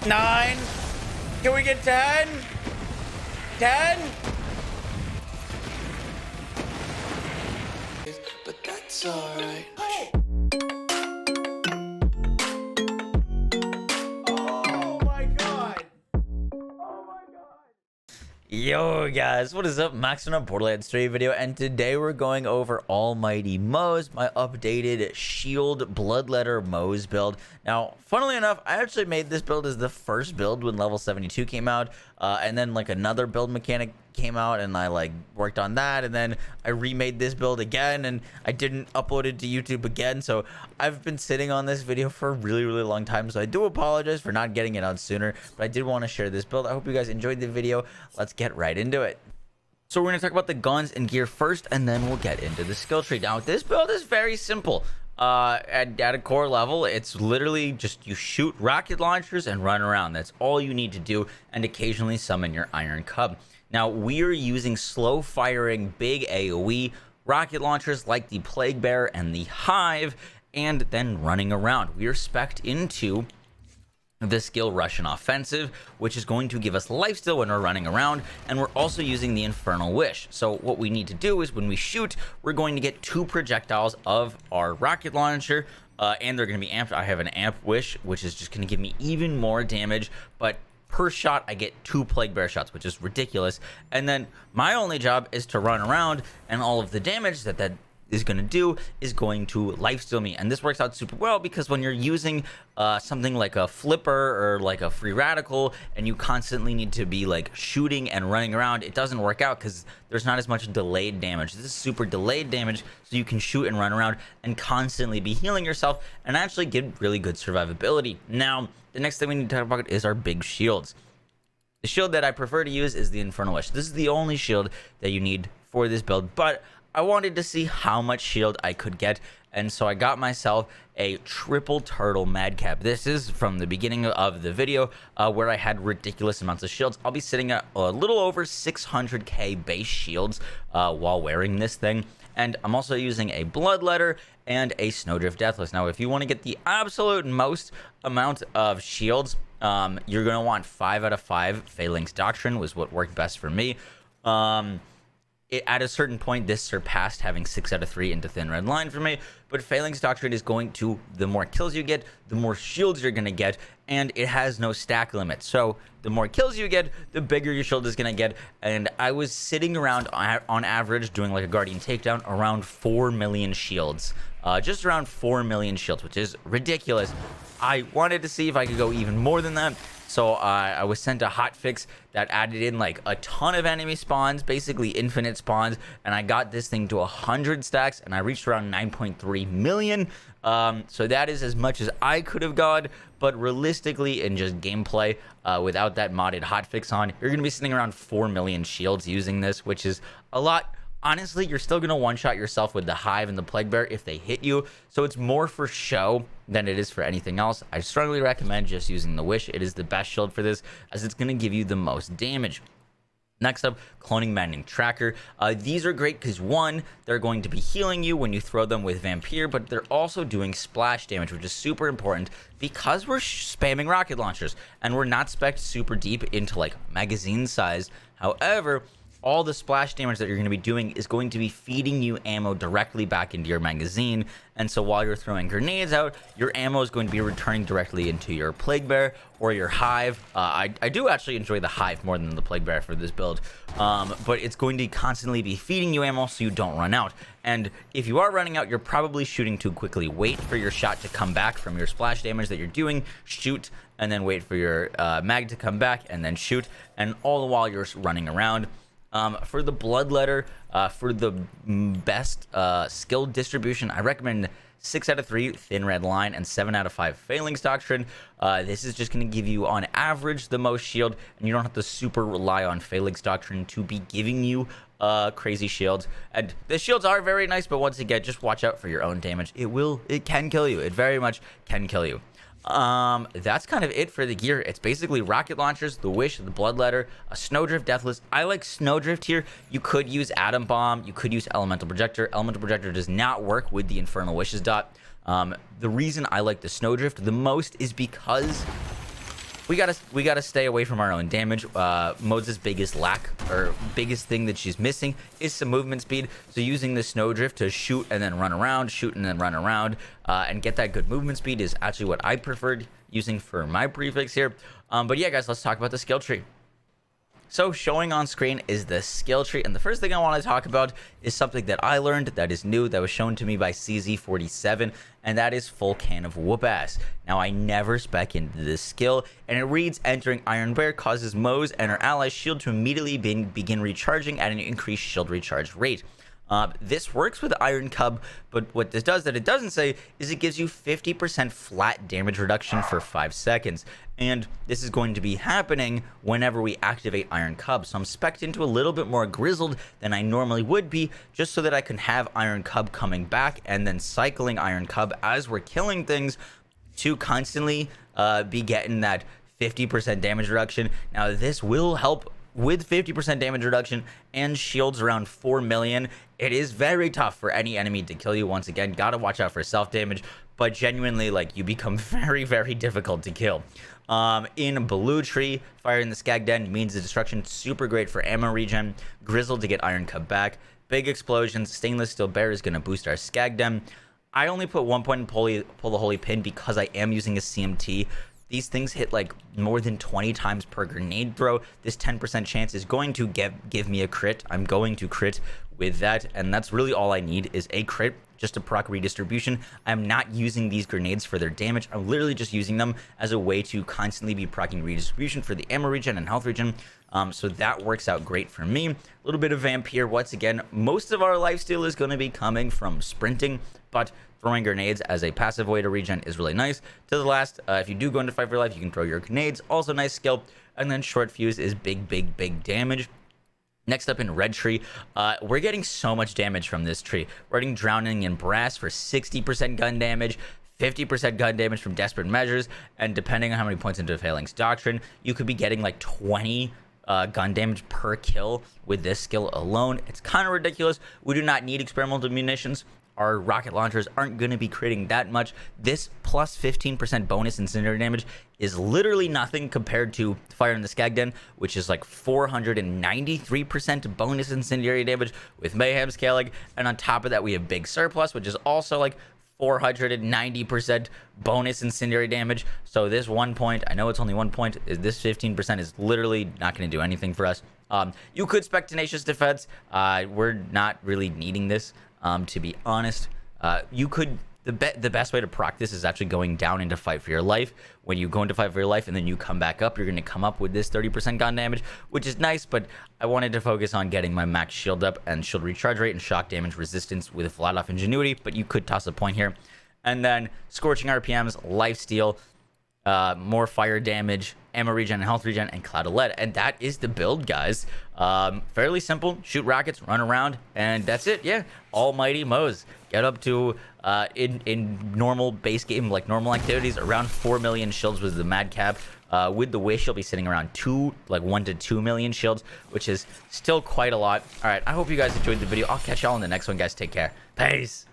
9. Can we get 10? 10? But that's alright. Oh my god. Yo guys, what is up? Max on a Borderlands 3 video, and today we're going over Almighty Moze, my updated shield bloodletter Moze build. Now, funnily enough, I actually made this build as the first build when level 72 came out, and then like another build mechanic came out and I like worked on that, and then I remade this build again and I didn't upload it to YouTube again. So I've been sitting on this video for a really long time, so I do apologize for not getting it out sooner, but I did want to share this build. I hope you guys enjoyed the video. Let's get right into it. So we're going to talk about the guns and gear first, and then we'll get into the skill tree. Now this build is very simple. At a core level, it's literally just you shoot rocket launchers and run around. That's all you need to do, and occasionally summon your iron cub. Now, we are using slow-firing big AoE rocket launchers like the Plague Bear and the Hive, and then running around. We are spec'd into the skill Russian Offensive, which is going to give us lifesteal when we're running around, and we're also using the Infernal Wish. So what we need to do is when we shoot, we're going to get 2 projectiles of our rocket launcher, and they're going to be amped. I have an amp wish, which is just going to give me even more damage, but per shot I get 2 Plague Bear shots, which is ridiculous. And then my only job is to run around, and all of the damage that is going to do is going to lifesteal me. And this works out super well because when you're using something like a flipper or like a free radical and you constantly need to be like shooting and running around, it doesn't work out because there's not as much delayed damage. This is super delayed damage, so you can shoot and run around and constantly be healing yourself and actually get really good survivability. Now the next thing we need to talk about is our big shields. The shield that I prefer to use is the Infernal Wish. This is the only shield that you need for this build, but I wanted to see how much shield I could get, and so I got myself a triple turtle madcap. This is from the beginning of the video where I had ridiculous amounts of shields. I'll be sitting at a little over 600k base shields while wearing this thing, and I'm also using a bloodletter and a Snowdrift Deathless. Now if you want to get the absolute most amount of shields, you're going to want 5 out of 5 Phalanx Doctrine was what worked best for me. At a certain point, this surpassed having 6 out of 3 into Thin Red Line for me, but Phalanx Doctrine is going to, the more kills you get, the more shields you're going to get, and it has no stack limit. So the more kills you get, the bigger your shield is going to get, and I was sitting around on average doing like a Guardian Takedown around 4 million shields. Just around 4 million shields, which is ridiculous. I wanted to see if I could go even more than that. So I was sent a hotfix that added in like a ton of enemy spawns, basically infinite spawns, and I got this thing to 100 stacks, and I reached around 9.3 million. So that is as much as I could have got, but realistically in just gameplay, without that modded hotfix on, you're going to be sitting around 4 million shields using this, which is a lot. Honestly, you're still going to one-shot yourself with the Hive and the Plague Bear if they hit you, so it's more for show than it is for anything else. I strongly recommend just using the Wish. It is the best shield for this, as it's going to give you the most damage. Next up, Cloning Maddening Tracker. These are great because, one, they're going to be healing you when you throw them with Vampire, but they're also doing splash damage, which is super important because we're spamming rocket launchers, and we're not spec'd super deep into like magazine size. However, all the splash damage that you're going to be doing is going to be feeding you ammo directly back into your magazine, and so while you're throwing grenades out, your ammo is going to be returning directly into your Plague Bear or your Hive. I do actually enjoy the Hive more than the Plague Bear for this build, but it's going to constantly be feeding you ammo so you don't run out. And if you are running out, you're probably shooting too quickly. Wait for your shot to come back from your splash damage that you're doing, shoot, and then wait for your mag to come back, and then shoot, and all the while you're running around. For the bloodletter, for the best skill distribution, I recommend 6 out of 3 Thin Red Line and 7 out of 5 Phalanx Doctrine. This is just going to give you on average the most shield, and you don't have to super rely on Phalanx Doctrine to be giving you crazy shields. And the shields are very nice, but once again, just watch out for your own damage. It can kill you. It very much can kill you. That's kind of it for the gear. It's basically rocket launchers, the Wish, the bloodletter, a Snowdrift Deathless. I like Snowdrift here. You could use Atom Bomb, you could use Elemental Projector. Elemental Projector does not work with the Infernal Wishes dot. The reason I like the Snowdrift the most is because we gotta stay away from our own damage. Moze's biggest lack, or biggest thing that she's missing, is some movement speed. So using the snowdrift to shoot and then run around, shoot and then run around, and get that good movement speed is actually what I preferred using for my prefix here. But yeah, guys, let's talk about the skill tree. So showing on screen is the skill tree, and the first thing I want to talk about is something that I learned that is new, that was shown to me by CZ47, and that is full can of whoop ass. Now, I never spec into this skill, and it reads, entering Iron Bear causes Moze and her allies shield to immediately begin recharging at an increased shield recharge rate. This works with Iron Cub, but what this does that it doesn't say is it gives you 50% flat damage reduction for 5 seconds. And this is going to be happening whenever we activate Iron Cub. So I'm spec'd into a little bit more grizzled than I normally would be, just so that I can have Iron Cub coming back and then cycling Iron Cub as we're killing things to constantly be getting that 50% damage reduction. Now, this will help with 50% damage reduction and shields around 4 million. It is very tough for any enemy to kill you. Once again, gotta watch out for self damage, but genuinely, like, you become very, very difficult to kill. In Blue Tree, fire in the Skag Den means the destruction, super great for ammo regen. Grizzled to get Iron Cub back. Big explosions, Stainless Steel Bear is gonna boost our Skag Den. I only put 1 point in pull the Holy Pin because I am using a CMT. These things hit like more than 20 times per grenade throw. This 10% chance is going to give me a crit. I'm going to crit with that, and that's really all I need is a crit just to proc redistribution. I'm not using these grenades for their damage. I'm literally just using them as a way to constantly be proccing redistribution for the ammo regen and health regen. So that works out great for me. A little bit of vamp here. Once again, most of our lifesteal is going to be coming from sprinting, but throwing grenades as a passive way to regen is really nice. To the last, if you do go into fight for your life, you can throw your grenades. Also nice skill. And then short fuse is big damage. Next up in Red Tree, we're getting so much damage from this tree. We're getting Drowning in Brass for 60% gun damage, 50% gun damage from Desperate Measures, and depending on how many points into Phalanx Doctrine, you could be getting like 20 gun damage per kill with this skill alone. It's kind of ridiculous. We do not need experimental munitions. Our rocket launchers aren't going to be creating that much. This plus 15% bonus incendiary damage is literally nothing compared to Fire in the Skag Den, which is like 493% bonus incendiary damage with Mayhem scaling. And on top of that, we have Big Surplus, which is also like 490% bonus incendiary damage. So this 1 point, I know it's only 1 point, this 15% is literally not going to do anything for us. You could spec Tenacious Defense. We're not really needing this. To be honest, you could, the best way to proc this is actually going down into Fight for Your Life. When you go into Fight for Your Life and then you come back up, you're going to come up with this 30% gun damage, which is nice, but I wanted to focus on getting my max shield up and shield recharge rate and shock damage resistance with flat off Ingenuity, but you could toss a point here. And then Scorching RPMs, Lifesteal, more fire damage, ammo regen and health regen, and Cloud of Lead. And that is the build, guys. Fairly simple. Shoot rockets, run around, and that's it. Yeah, almighty Moze. Get up to in normal base game, like normal activities, around 4 million shields was the mad cap. With the wish, you'll be sitting around 1 to 2 million shields, which is still quite a lot. All right, I hope you guys enjoyed the video. I'll catch y'all in the next one, guys. Take care. Peace.